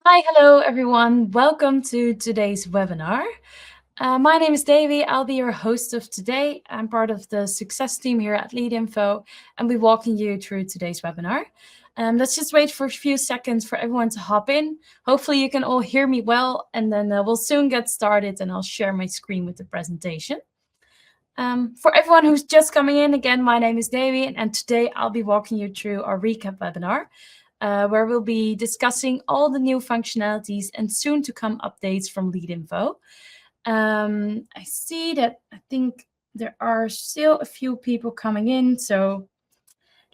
Hi, hello everyone. Welcome to today's webinar. My name is Davy. I'll be your host of today. I'm part of the success team here at Leadinfo, and we're walking you through today's webinar. Let's just wait for a few seconds for everyone to hop in. Hopefully you can all hear me well, and then we'll soon get started and I'll share my screen with the presentation. For everyone who's just coming in, again, my name is Davy, and today I'll be walking you through our recap webinar, where we'll be discussing all the new functionalities and soon to come updates from Leadinfo. I see that I think there are still a few people coming in, so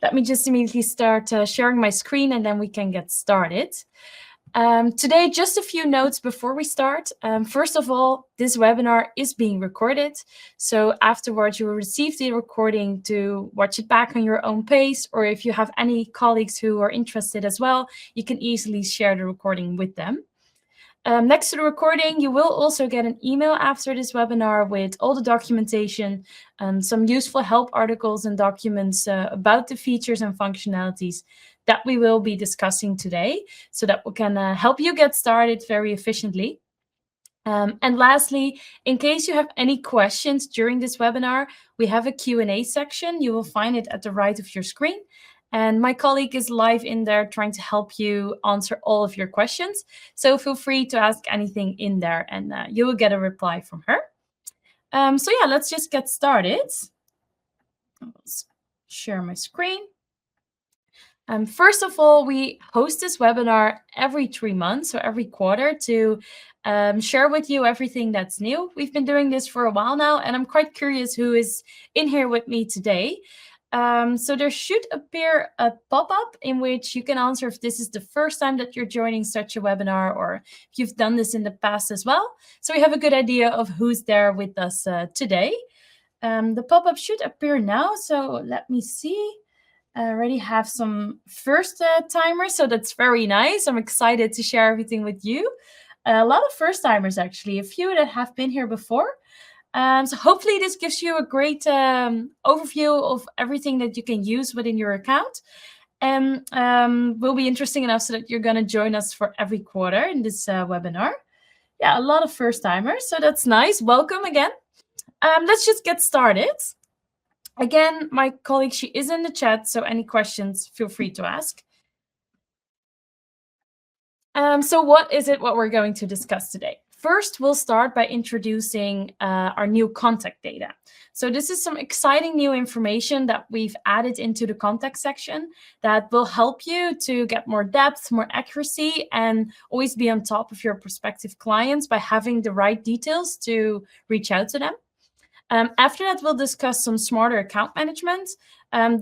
let me just immediately start sharing my screen and then we can get started. Today, just a few notes before we start. First of all, this webinar is being recorded. So afterwards, you will receive the recording to watch it back on your own pace. Or if you have any colleagues who are interested as well, you can easily share the recording with them. Next to the recording, you will also get an email after this webinar with all the documentation, some useful help articles and documents about the features and functionalities that we will be discussing today, so that we can help you get started very efficiently. And lastly, in case you have any questions during this webinar, we have a Q&A section. You will find it at the right of your screen. And my colleague is live in there trying to help you answer all of your questions. So feel free to ask anything in there and you will get a reply from her. So yeah, let's just get started. Let's share my screen. First of all, we host this webinar every 3 months, so every quarter, to share with you everything that's new. We've been doing this for a while now, and I'm quite curious who is in here with me today. So there should appear a pop-up in which you can answer if this is the first time that you're joining such a webinar or if you've done this in the past as well. So we have a good idea of who's there with us today. The pop-up should appear now, so let me see. I already have some first timers, so that's very nice. I'm excited to share everything with you. A lot of first timers, actually, a few that have been here before. So hopefully this gives you a great overview of everything that you can use within your account. And will be interesting enough so that you're going to join us for every quarter in this webinar. Yeah, a lot of first timers, so that's nice. Welcome again. Let's just get started. Again, my colleague, she is in the chat, so any questions, feel free to ask. So what we're going to discuss today? First, we'll start by introducing our new contact data. So this is some exciting new information that we've added into the contact section that will help you to get more depth, more accuracy, and always be on top of your prospective clients by having the right details to reach out to them. After that, we'll discuss some smarter account management.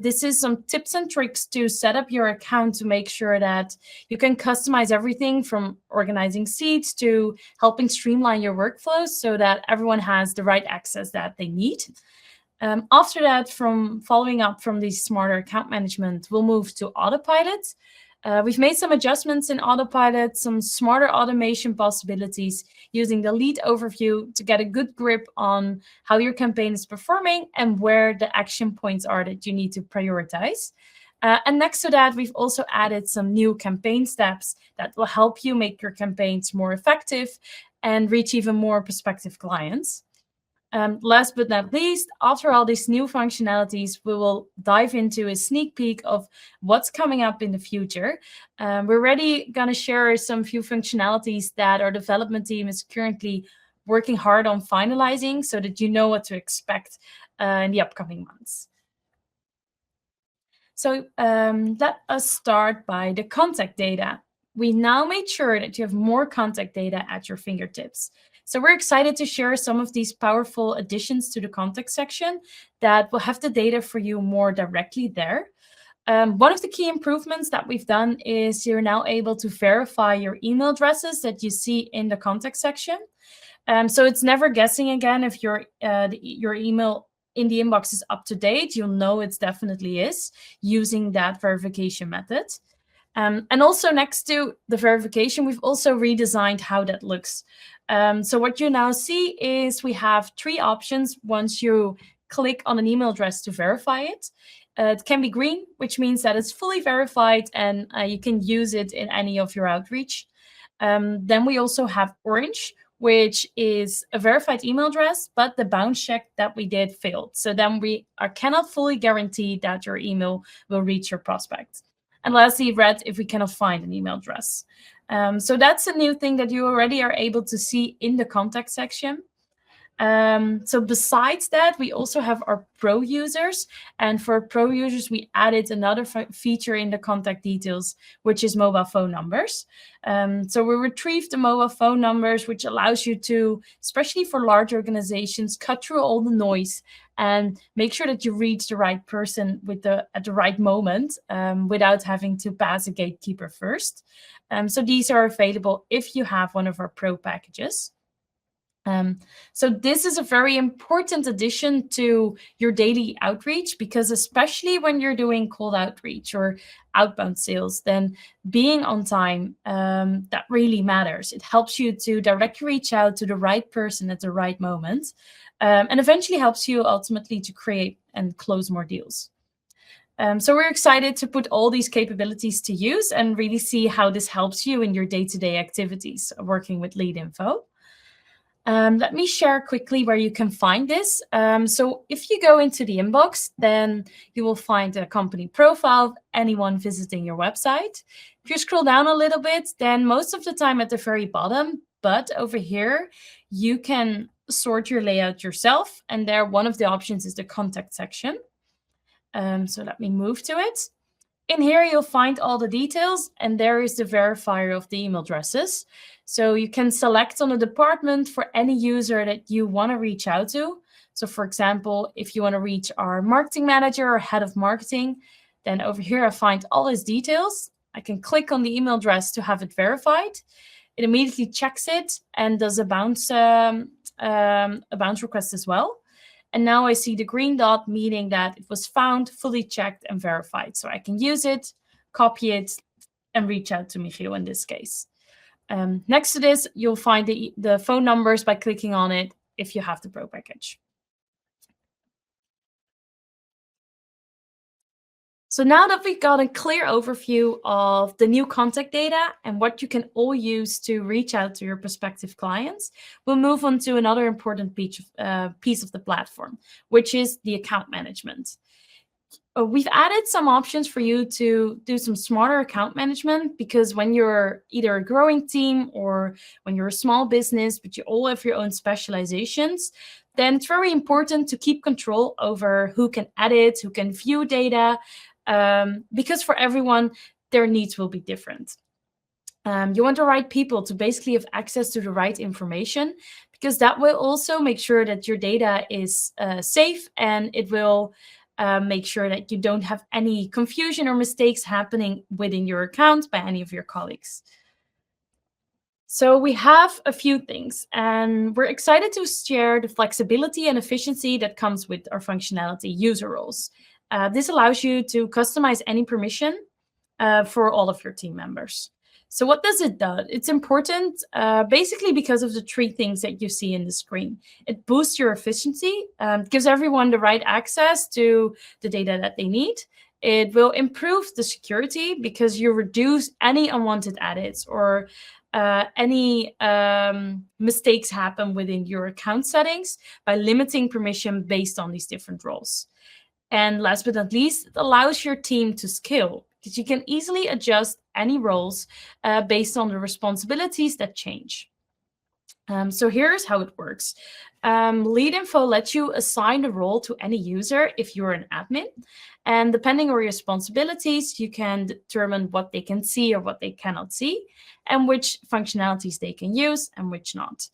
This is some tips and tricks to set up your account to make sure that you can customize everything from organizing seats to helping streamline your workflows so that everyone has the right access that they need. After that, from following up from the smarter account management, we'll move to autopilot. We've made some adjustments in autopilot, some smarter automation possibilities using the lead overview to get a good grip on how your campaign is performing and where the action points are that you need to prioritize. And next to that, we've also added some new campaign steps that will help you make your campaigns more effective and reach even more prospective clients. Last but not least, after all these new functionalities, we will dive into a sneak peek of what's coming up in the future. We're already going to share some few functionalities that our development team is currently working hard on finalizing so that you know what to expect in the upcoming months. So let us start by the contact data. We now made sure that you have more contact data at your fingertips. So we're excited to share some of these powerful additions to the contact section that will have the data for you more directly there. One of the key improvements that we've done is you're now able to verify your email addresses that you see in the contact section. So it's never guessing again if your email in the inbox is up to date. You'll know it definitely is using that verification method. And also next to the verification, we've also redesigned how that looks. So what you now see is we have 3 options once you click on an email address to verify it. It can be green, which means that it's fully verified and you can use it in any of your outreach. Then we also have orange, which is a verified email address, but the bounce check that we did failed. So then we cannot fully guarantee that your email will reach your prospect. And lastly, red, if we cannot find an email address. So that's a new thing that you already are able to see in the contact section. So besides that, we also have our pro users. And for pro users, we added another feature in the contact details, which is mobile phone numbers. So we retrieved the mobile phone numbers, which allows you to, especially for large organizations, cut through all the noise and make sure that you reach the right person at the right moment without having to pass a gatekeeper first. So these are available if you have one of our pro packages. So this is a very important addition to your daily outreach, because especially when you're doing cold outreach or outbound sales, then being on time, that really matters. It helps you to directly reach out to the right person at the right moment, and eventually helps you ultimately to create and close more deals. So we're excited to put all these capabilities to use and really see how this helps you in your day-to-day activities working with Leadinfo. Let me share quickly where you can find this. So if you go into the inbox, then you will find a company profile of anyone visiting your website. If you scroll down a little bit, then most of the time at the very bottom, but over here, you can sort your layout yourself. And there, one of the options is the contact section. So let me move to it. In here, you'll find all the details, and there is the verifier of the email addresses. So you can select on a department for any user that you want to reach out to. So for example, if you want to reach our marketing manager or head of marketing, then over here I find all his details. I can click on the email address to have it verified. It immediately checks it and does a bounce request as well. And now I see the green dot, meaning that it was found, fully checked, and verified. So I can use it, copy it, and reach out to Michiel in this case. Next to this, you'll find the phone numbers by clicking on it if you have the Pro package. So now that we've got a clear overview of the new contact data and what you can all use to reach out to your prospective clients, we'll move on to another important piece of the platform, which is the account management. We've added some options for you to do some smarter account management, because when you're either a growing team or when you're a small business, but you all have your own specializations, then it's very important to keep control over who can edit, who can view data, because for everyone, their needs will be different. You want the right people to basically have access to the right information, because that will also make sure that your data is safe, and it will make sure that you don't have any confusion or mistakes happening within your account by any of your colleagues. So we have a few things, and we're excited to share the flexibility and efficiency that comes with our functionality user roles. This allows you to customize any permission for all of your team members. So what does it do? It's important basically because of the three things that you see in the screen. It boosts your efficiency, gives everyone the right access to the data that they need. It will improve the security because you reduce any unwanted edits or any mistakes happen within your account settings by limiting permission based on these different roles. And last but not least, it allows your team to scale, because you can easily adjust any roles based on the responsibilities that change. So here's how it works. Leadinfo lets you assign a role to any user if you're an admin. And depending on your responsibilities, you can determine what they can see or what they cannot see, and which functionalities they can use and which not.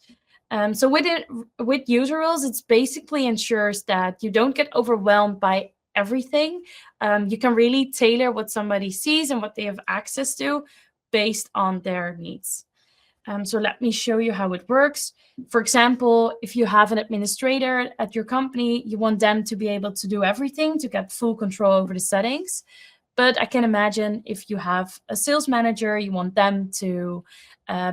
So with user roles, it basically ensures that you don't get overwhelmed by everything. You can really tailor what somebody sees and what they have access to based on their needs. So let me show you how it works. For example, if you have an administrator at your company, you want them to be able to do everything to get full control over the settings. But I can imagine if you have a sales manager, you want them to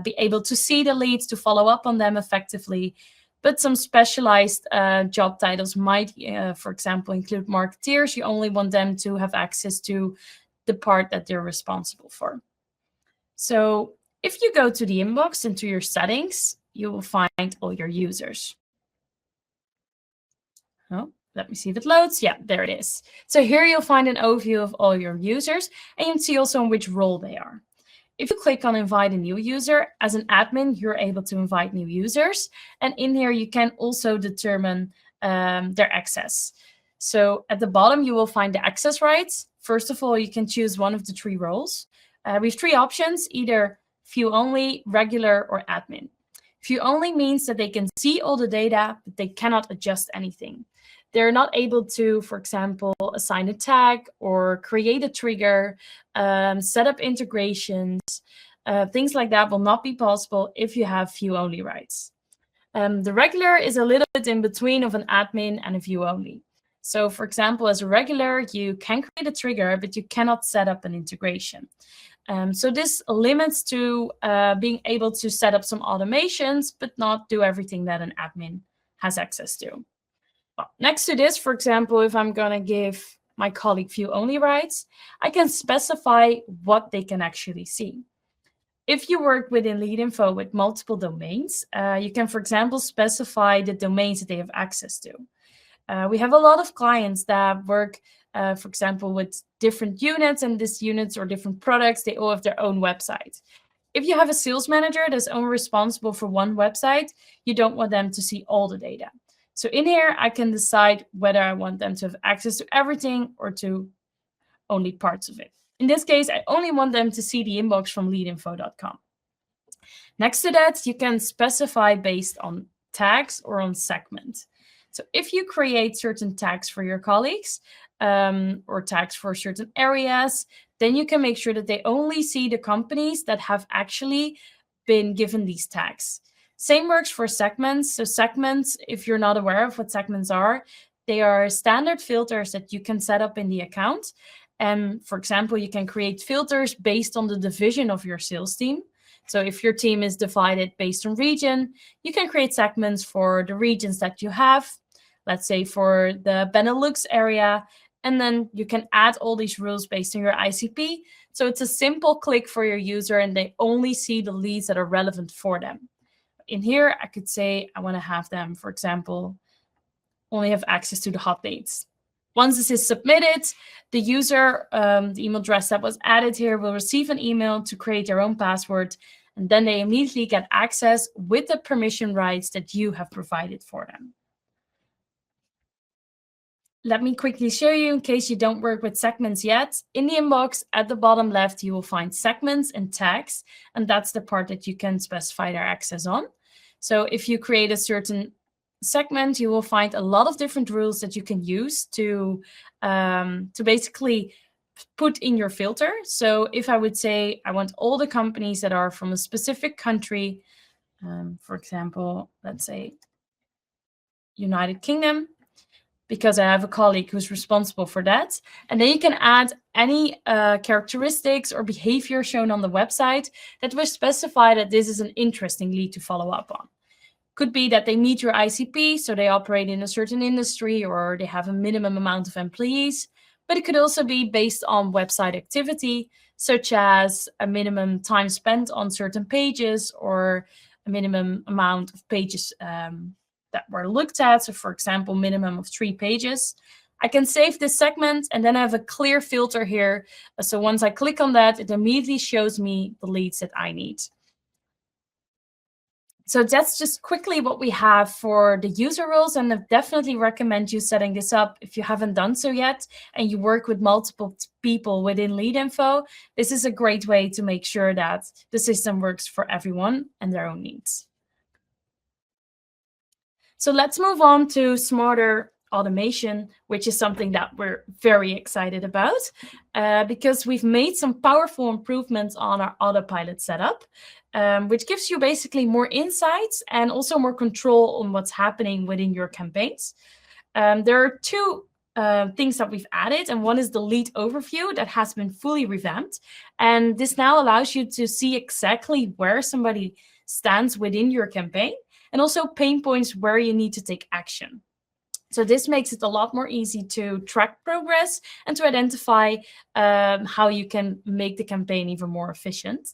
be able to see the leads, to follow up on them effectively. But some specialized job titles might, for example, include marketeers. You only want them to have access to the part that they're responsible for. So If you go to the inbox and to your settings, you will find all your users. Oh, let me see if it loads. Yeah, there it is. So here you'll find an overview of all your users, and you can see also in which role they are. If you click on invite a new user, as an admin, you're able to invite new users. And in here, you can also determine their access. So at the bottom, you will find the access rights. First of all, you can choose one of the 3 roles. We have 3 options, either view only, regular, or admin. View only means that they can see all the data, but they cannot adjust anything. They're not able to, for example, assign a tag or create a trigger, set up integrations. Things like that will not be possible if you have view only rights. The regular is a little bit in between of an admin and a view only. So for example, as a regular, you can create a trigger, but you cannot set up an integration. So this limits to being able to set up some automations, but not do everything that an admin has access to. Well, next to this, for example, if I'm going to give my colleague view-only rights, I can specify what they can actually see. If you work within Leadinfo with multiple domains, you can, for example, specify the domains that they have access to. We have a lot of clients that work, for example, with different units, and these units or different products, they all have their own website. If you have a sales manager that's only responsible for one website, you don't want them to see all the data. So in here, I can decide whether I want them to have access to everything or to only parts of it. In this case, I only want them to see the inbox from leadinfo.com. Next to that, you can specify based on tags or on segment. So if you create certain tags for your colleagues or tags for certain areas, then you can make sure that they only see the companies that have actually been given these tags. Same works for segments. So segments, if you're not aware of what segments are, they are standard filters that you can set up in the account. And for example, you can create filters based on the division of your sales team. So if your team is divided based on region, you can create segments for the regions that you have, let's say for the Benelux area, and then you can add all these rules based on your ICP. So it's a simple click for your user, and they only see the leads that are relevant for them. In here, I could say I want to have them, for example, only have access to the hot leads. Once this is submitted, the user, the email address that was added here, will receive an email to create their own password, and then they immediately get access with the permission rights that you have provided for them. Let me quickly show you in case you don't work with segments yet. In the inbox at the bottom left, you will find segments and tags, and that's the part that you can specify their access on. So if you create a certain segment, you will find a lot of different rules that you can use to basically put in your filter. So if I would say I want all the companies that are from a specific country, for example, let's say United Kingdom, because I have a colleague who's responsible for that. And then you can add any characteristics or behavior shown on the website that will specify that this is an interesting lead to follow up on. Could be that they meet your ICP, so they operate in a certain industry, or they have a minimum amount of employees. But it could also be based on website activity, such as a minimum time spent on certain pages or a minimum amount of pages that were looked at. So for example, minimum of 3 pages. I can save this segment, and then I have a clear filter here. So once I click on that, it immediately shows me the leads that I need. So that's just quickly what we have for the user roles, and I definitely recommend you setting this up if you haven't done so yet and you work with multiple people within Leadinfo. This is a great way to make sure that the system works for everyone and their own needs. So let's move on to smarter automation, which is something that we're very excited about because we've made some powerful improvements on our autopilot setup, which gives you basically more insights and also more control on what's happening within your campaigns. There are 2 things that we've added, and one is the lead overview that has been fully revamped. And this now allows you to see exactly where somebody stands within your campaign, and also pain points where you need to take action. So this makes it a lot more easy to track progress and to identify how you can make the campaign even more efficient.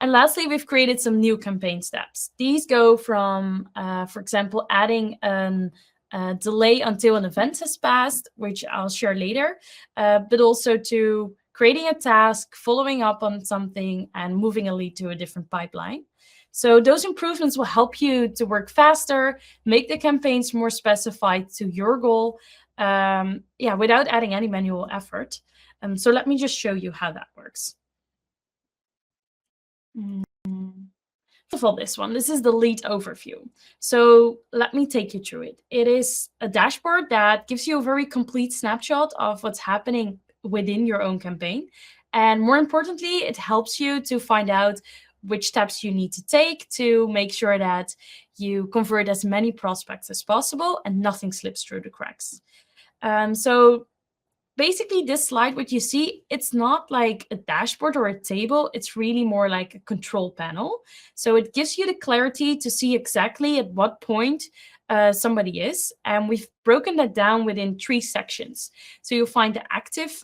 And lastly, we've created some new campaign steps. These go from, for example, adding a delay until an event has passed, which I'll share later, but also to creating a task, following up on something, and moving a lead to a different pipeline. So those improvements will help you to work faster, make the campaigns more specified to your goal, without adding any manual effort. So let me just show you how that works. First of all, this one. This is the lead overview. So let me take you through it. It is a dashboard that gives you a very complete snapshot of what's happening within your own campaign. And more importantly, it helps you to find out which steps you need to take to make sure that you convert as many prospects as possible and nothing slips through the cracks. So basically, this slide, what you see, it's not like a dashboard or a table. It's really more like a control panel. So it gives you the clarity to see exactly at what point somebody is. And we've broken that down within 3 sections. So you'll find the active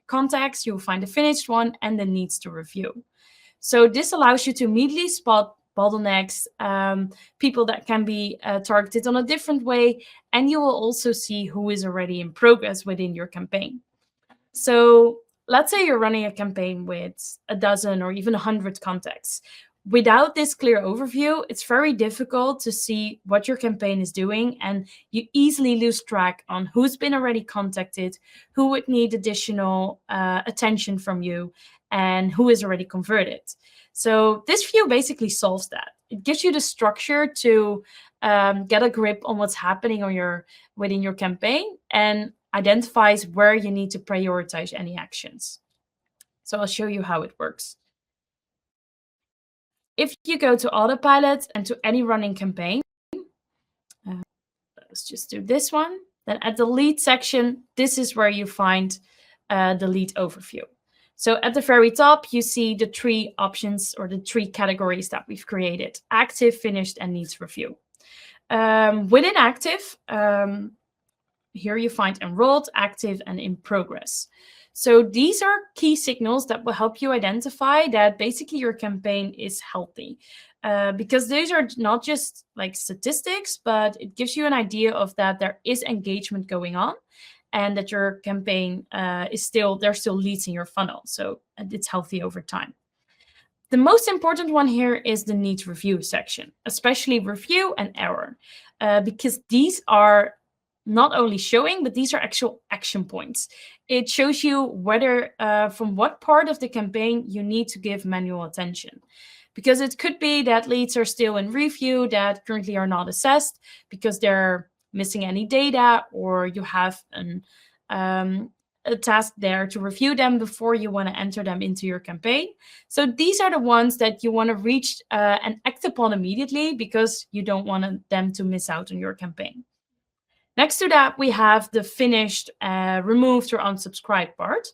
contacts, you'll find the finished one, and the needs to review. So this allows you to immediately spot bottlenecks, people that can be targeted on a different way, and you will also see who is already in progress within your campaign. So let's say you're running a campaign with a dozen or even 100 contacts. Without this clear overview, it's very difficult to see what your campaign is doing, and you easily lose track on who's been already contacted, who would need additional attention from you, and who is already converted. So this view basically solves that. It gives you the structure to get a grip on what's happening within your campaign and identifies where you need to prioritize any actions. So I'll show you how it works. If you go to Autopilot and to any running campaign, let's just do this one. Then at the lead section, this is where you find the lead overview. So at the very top, you see the 3 options or the 3 categories that we've created: active, finished, and needs review. Within active, here you find enrolled, active, and in progress. So these are key signals that will help you identify that basically your campaign is healthy. Because these are not just like statistics, but it gives you an idea of that there is engagement going on, and that your campaign there's still leads in your funnel. So it's healthy over time. The most important one here is the needs review section, especially review and error, because these are not only showing, but these are actual action points. It shows you whether from what part of the campaign you need to give manual attention. Because it could be that leads are still in review that currently are not assessed because they're missing any data, or you have a task there to review them before you want to enter them into your campaign. So these are the ones that you want to reach and act upon immediately, because you don't want them to miss out on your campaign. Next to that, we have the finished, removed, or unsubscribed part.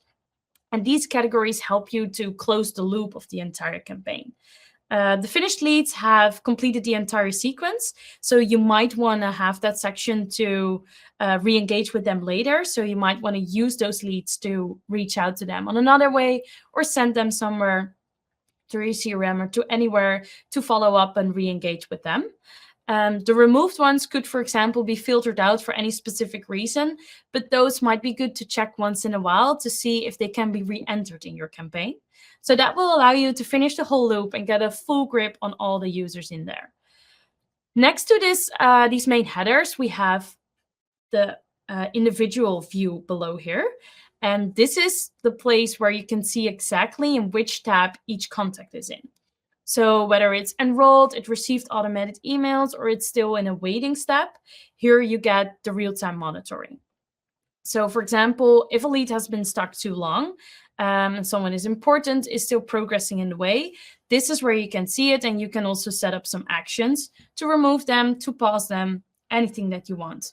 And these categories help you to close the loop of the entire campaign. The finished leads have completed the entire sequence, so you might want to have that section to re-engage with them later. So you might want to use those leads to reach out to them on another way, or send them somewhere through your CRM or to anywhere to follow up and re-engage with them. The removed ones could, for example, be filtered out for any specific reason, but those might be good to check once in a while to see if they can be re-entered in your campaign. So that will allow you to finish the whole loop and get a full grip on all the users in there. Next to these main headers, we have the individual view below here. And this is the place where you can see exactly in which tab each contact is in. So whether it's enrolled, it received automated emails, or it's still in a waiting step, here you get the real-time monitoring. So for example, if a lead has been stuck too long and someone is important, is still progressing in the way, this is where you can see it, and you can also set up some actions to remove them, to pause them, anything that you want.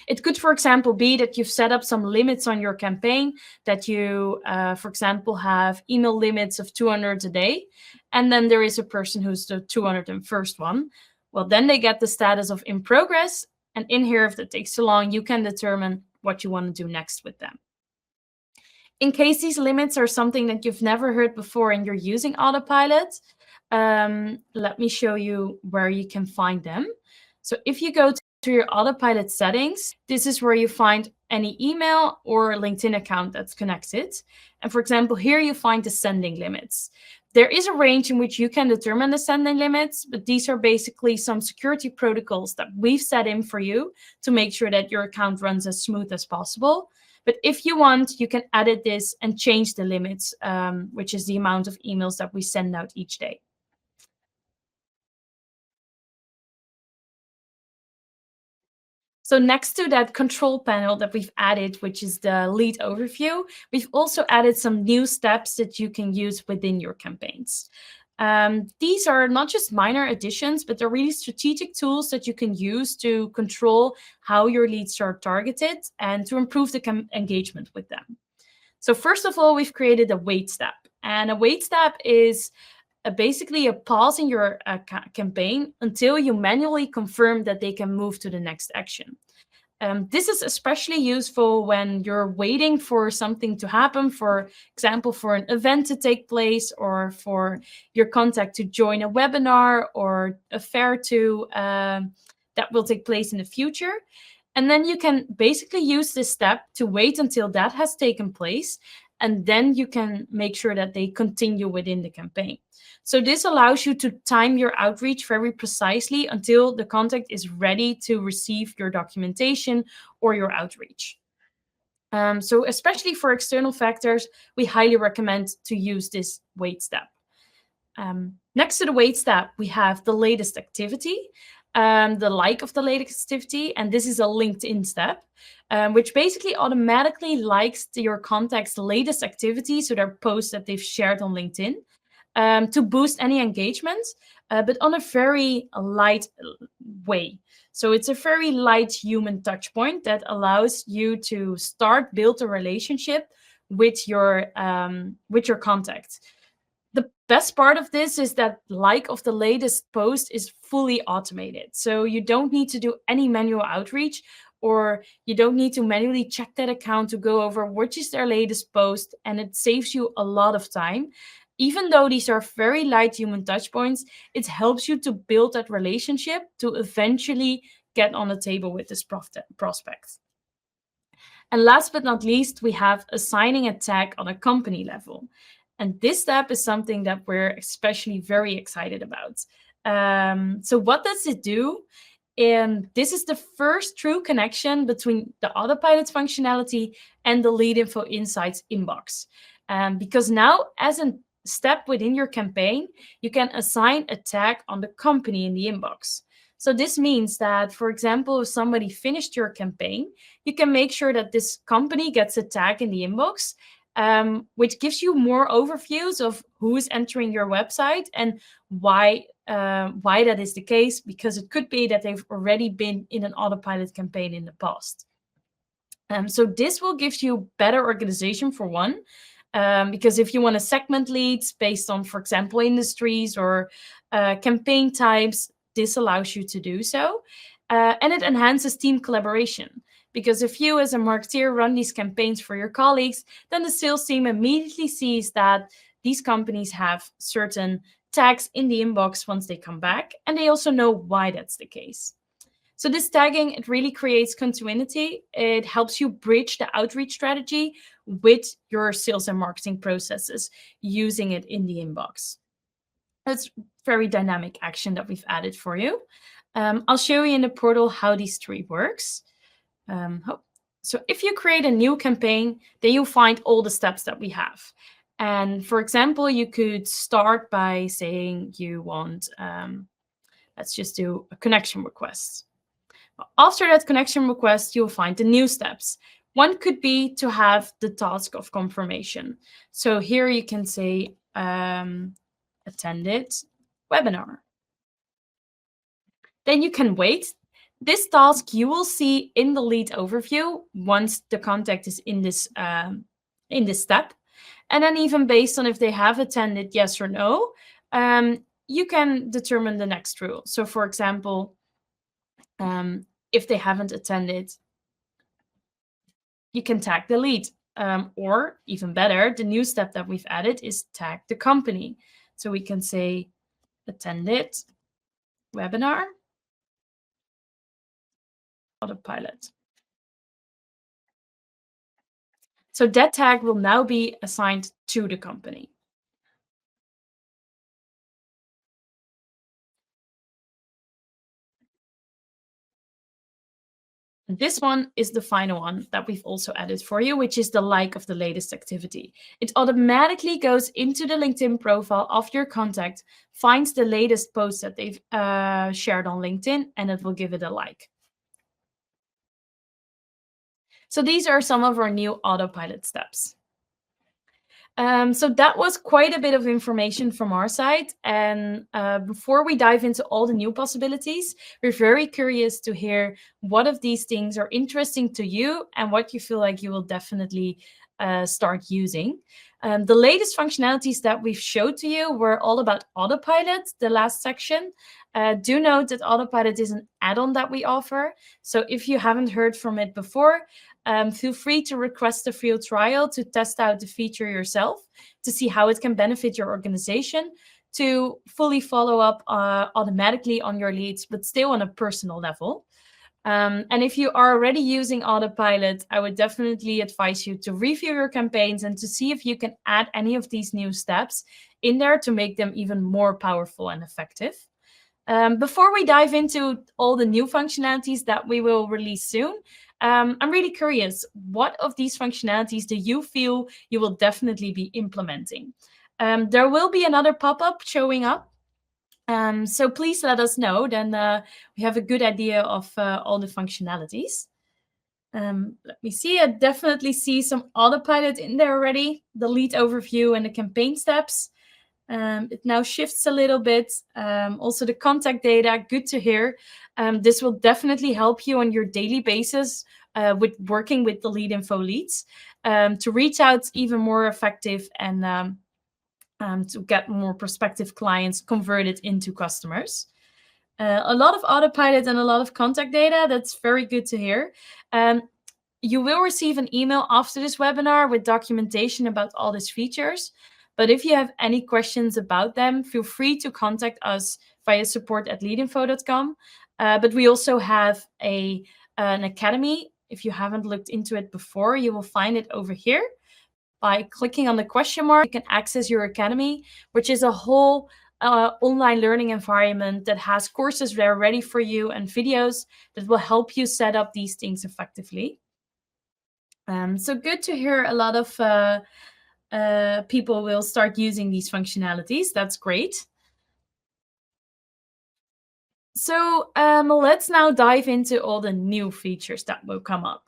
It could, for example, be that you've set up some limits on your campaign, that you, for example, have email limits of 200 a day, and then there is a person who's the 201st one. Well, then they get the status of in progress, and in here, if that takes too long, you can determine what you want to do next with them. In case these limits are something that you've never heard before and you're using Autopilot, let me show you where you can find them. So if you go to your Autopilot settings, this is where you find any email or LinkedIn account that's connected. And for example, here you find the sending limits. There is a range in which you can determine the sending limits, but these are basically some security protocols that we've set in for you to make sure that your account runs as smooth as possible. But if you want, you can edit this and change the limits, which is the amount of emails that we send out each day. So next to that control panel that we've added, which is the lead overview, we've also added some new steps that you can use within your campaigns. These are not just minor additions, but they're really strategic tools that you can use to control how your leads are targeted and to improve the engagement with them. So first of all, we've created a wait step. And a wait step is basically a pause in your campaign until you manually confirm that they can move to the next action. This is especially useful when you're waiting for something to happen, for example, for an event to take place or for your contact to join a webinar or a fair that will take place in the future. And then you can basically use this step to wait until that has taken place. And then you can make sure that they continue within the campaign. So this allows you to time your outreach very precisely until the contact is ready to receive your documentation or your outreach. So especially for external factors, we highly recommend to use this wait step. Next to the wait step, we have the latest activity, the like of the latest activity, and this is a LinkedIn step, which basically automatically likes your contact's latest activity, so their posts that they've shared on LinkedIn, to boost any engagement, but on a very light way. So it's a very light human touch point that allows you to build a relationship with your contact. The best part of this is that like of the latest post is fully automated. So you don't need to do any manual outreach, or you don't need to manually check that account to go over which is their latest post, and it saves you a lot of time. Even though these are very light human touch points, it helps you to build that relationship to eventually get on the table with this prospect. And last but not least, we have assigning a tag on a company level. And this step is something that we're especially very excited about. So what does it do? And this is the first true connection between the Autopilot functionality and the Leadinfo Insights inbox. Because now, as a step within your campaign, you can assign a tag on the company in the inbox. So this means that, for example, if somebody finished your campaign, you can make sure that this company gets a tag in the inbox, which gives you more overviews of who is entering your website and why that is the case, because it could be that they've already been in an Autopilot campaign in the past. So this will give you better organization for one, because if you want to segment leads based on, for example, industries or campaign types, this allows you to do so. And it enhances team collaboration. Because if you as a marketeer run these campaigns for your colleagues, then the sales team immediately sees that these companies have certain tags in the inbox once they come back, and they also know why that's the case. So this tagging, it really creates continuity. It helps you bridge the outreach strategy with your sales and marketing processes using it in the inbox. That's very dynamic action that we've added for you. I'll show you in the portal how these three works. So if you create a new campaign, then you'll find all the steps that we have. And for example, you could start by saying you want, let's just do a connection request. After that connection request, you'll find the new steps. One could be to have the task of confirmation. So here you can say attended webinar. Then you can wait. This task you will see in the lead overview once the contact is in this step. And then even based on if they have attended yes or no, you can determine the next rule. So for example, if they haven't attended, you can tag the lead. Or even better, the new step that we've added is tag the company. So we can say attended webinar autopilot. So that tag will now be assigned to the company. This one is the final one that we've also added for you, which is the like of the latest activity. It automatically goes into the LinkedIn profile of your contact, finds the latest post that they've shared on LinkedIn, and it will give it a like. So these are some of our new autopilot steps. So that was quite a bit of information from our side. And before we dive into all the new possibilities, we're very curious to hear what of these things are interesting to you and what you feel like you will definitely start using. The latest functionalities that we've showed to you were all about Autopilot, the last section. Do note that Autopilot is an add-on that we offer. So if you haven't heard from it before, feel free to request a free trial to test out the feature yourself, to see how it can benefit your organization, to fully follow up automatically on your leads, but still on a personal level. And if you are already using Autopilot, I would definitely advise you to review your campaigns and to see if you can add any of these new steps in there to make them even more powerful and effective. Before we dive into all the new functionalities that we will release soon, I'm really curious, what of these functionalities do you feel you will definitely be implementing? There will be another pop-up showing up. So please let us know, then we have a good idea of all the functionalities. Let me see, I definitely see some autopilot in there already, the lead overview and the campaign steps. It now shifts a little bit. Also the contact data, good to hear. This will definitely help you on your daily basis with working with the Leadinfo leads to reach out even more effective and to get more prospective clients converted into customers. A lot of autopilot and a lot of contact data. That's very good to hear. You will receive an email after this webinar with documentation about all these features. But if you have any questions about them, feel free to contact us via support@leadinfo.com. But we also have an academy. If you haven't looked into it before, you will find it over here. By clicking on the question mark, you can access your academy, which is a whole online learning environment that has courses there ready for you and videos that will help you set up these things effectively. So good to hear a lot of people will start using these functionalities. That's great. So let's now dive into all the new features that will come up.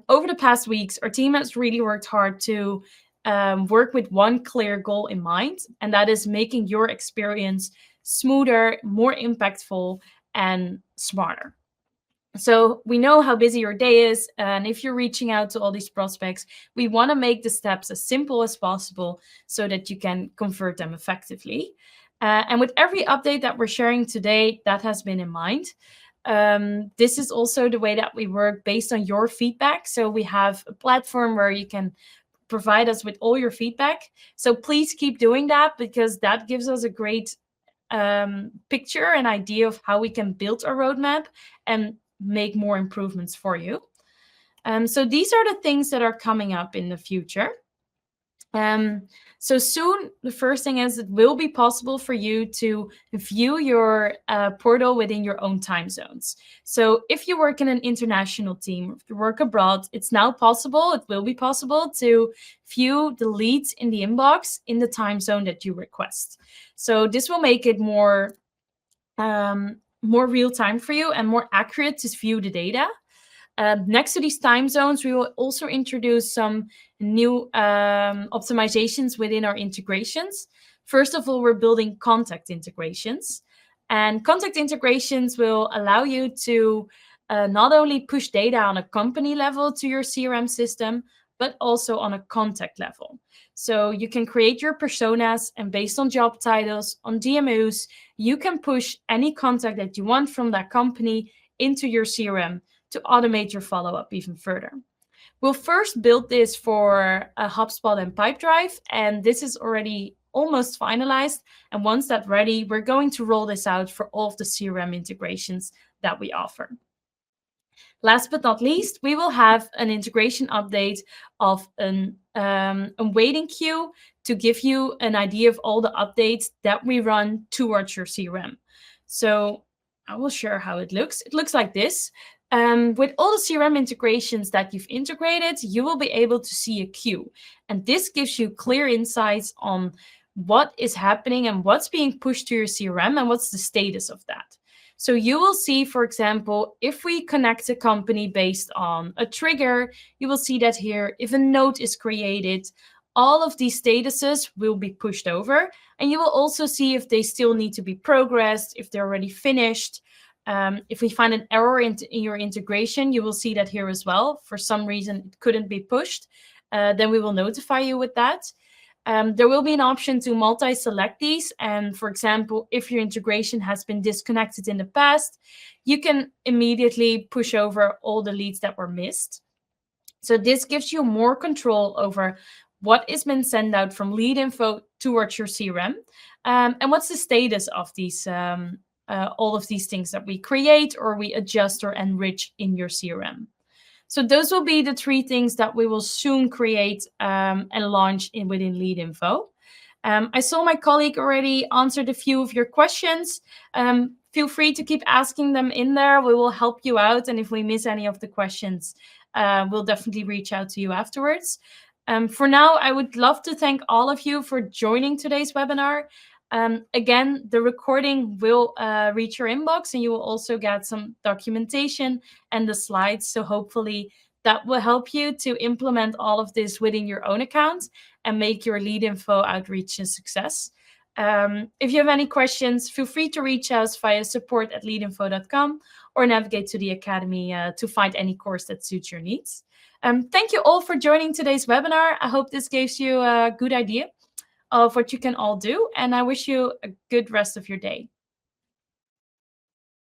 Over the past weeks, our team has really worked hard to work with one clear goal in mind, and that is making your experience smoother, more impactful, and smarter. So we know how busy your day is, and if you're reaching out to all these prospects, we want to make the steps as simple as possible so that you can convert them effectively. And with every update that we're sharing today, that has been in mind. This is also the way that we work based on your feedback. So we have a platform where you can provide us with all your feedback. So please keep doing that, because that gives us a great picture and idea of how we can build a roadmap and make more improvements for you. So these are the things that are coming up in the future. So soon, the first thing is it will be possible for you to view your portal within your own time zones. So if you work in an international team, if you work abroad, it's now possible, it will be possible to view the leads in the inbox in the time zone that you request. So this will make it more real time for you and more accurate to view the data. Next to these time zones, we will also introduce some new optimizations within our integrations. First of all, we're building contact integrations. And contact integrations will allow you to not only push data on a company level to your CRM system, but also on a contact level. So you can create your personas, and based on job titles, on DMUs, you can push any contact that you want from that company into your CRM to automate your follow-up even further. We'll first build this for a HubSpot and Pipedrive, and this is already almost finalized. And once that's ready, we're going to roll this out for all of the CRM integrations that we offer. Last but not least, we will have an integration update of a waiting queue to give you an idea of all the updates that we run towards your CRM. So I will share how it looks. It looks like this. With all the CRM integrations that you've integrated, you will be able to see a queue. And this gives you clear insights on what is happening and what's being pushed to your CRM and what's the status of that. So you will see, for example, if we connect a company based on a trigger, you will see that here, if a note is created, all of these statuses will be pushed over. And you will also see if they still need to be progressed, if they're already finished. If we find an error in your integration, you will see that here as well. For some reason, it couldn't be pushed. Then we will notify you with that. There will be an option to multi-select these. And for example, if your integration has been disconnected in the past, you can immediately push over all the leads that were missed. So this gives you more control over what has been sent out from Leadinfo towards your CRM, and what's the status of these all of these things that we create or we adjust or enrich in your CRM. So those will be the 3 things that we will soon create and launch within Leadinfo. I saw my colleague already answered a few of your questions. Feel free to keep asking them in there. We will help you out. And if we miss any of the questions, we'll definitely reach out to you afterwards. For now, I would love to thank all of you for joining today's webinar. Again, the recording will reach your inbox, and you will also get some documentation and the slides. So hopefully that will help you to implement all of this within your own account and make your Leadinfo outreach a success. If you have any questions, feel free to reach us via support@leadinfo.com or navigate to the Academy to find any course that suits your needs. Thank you all for joining today's webinar. I hope this gives you a good idea of what you can all do, and I wish you a good rest of your day.